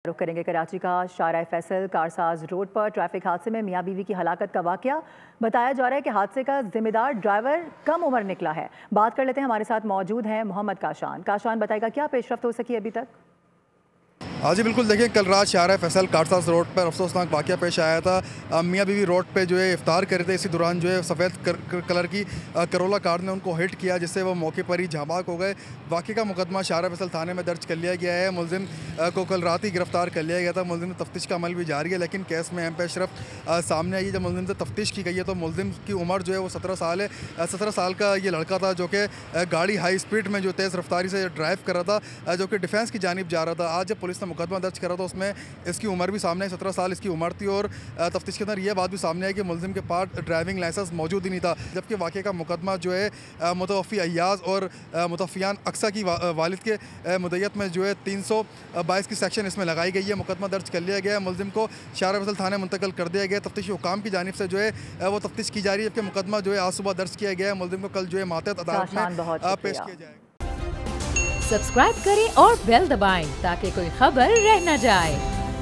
रुख करेंगे कराची का शाहराह फैसल कारसाज रोड पर ट्रैफिक हादसे में मियां बीवी की हलाकत का वाकया। बताया जा रहा है कि हादसे का जिम्मेदार ड्राइवर कम उम्र निकला है। बात कर लेते हैं, हमारे साथ मौजूद हैं मोहम्मद काशान। काशान, बताएगा क्या पेशरफ्त हो सकी अभी तक? हाँ जी बिल्कुल, देखिए कल रात शाहराह फैसल कारसाज रोड पर अफसोसनाक वाक़या पेश आया था। मियाँ बीवी रोड पे जो है इफ्तार कर रहे थे, इसी दौरान जो है सफ़ेद कलर की करोला कार ने उनको हिट किया, जिससे वो मौके पर ही झाँबाक हो गए। वाक़े का मुकदमा शाहराह फैसल थाने में दर्ज कर लिया गया है। मुलजिम को कल रात ही गिरफ्तार कर लिया गया था। मुलजिम तफ्तीश का अमल भी जारी है, लेकिन केस में अहम पेशरफ्त सामने आई है। जब मुलजिम से तफ्तीश की गई है तो मुलजिम की उम्र जो है वो 17 साल है। 17 साल का ये लड़का था जो कि गाड़ी हाई स्पीड में जो तेज़ रफ्तारी से ड्राइव कर रहा था, जो कि डिफेंस की जानिब जा रहा था। आज जब पुलिस ने मुकदमा दर्ज करा तो उसमें इसकी उम्र भी सामने 17 साल इसकी उम्र थी, और तफ्तीश के अंदर यह बात भी सामने आई कि मुलजिम के पास ड्राइविंग लाइसेंस मौजूद ही नहीं था। जबकि वाक़े का मुकदमा जो है मुतवफ़ी अय्याज़ और मुतवफ़ियान अक्सा की वालिद के मुद्दत में जो है 322 की सेक्शन इसमें लगाई गई है। मुकदमा दर्ज कर लिया गया है। मुलजिम को शाहराह फैसल थाने मुंतकिल कर दिया गया। तफ्तीशी हुकाम की जानिब से जो है वो तफ्तीश की जा रही है, जबकि मुकदमा जो है आज सुबह दर्ज किया गया है। मुलजिम को कल जो है मातहत अदालत में पेश किया जाएगा। सब्सक्राइब करें और बेल दबाएं ताकि कोई खबर रह न जाए।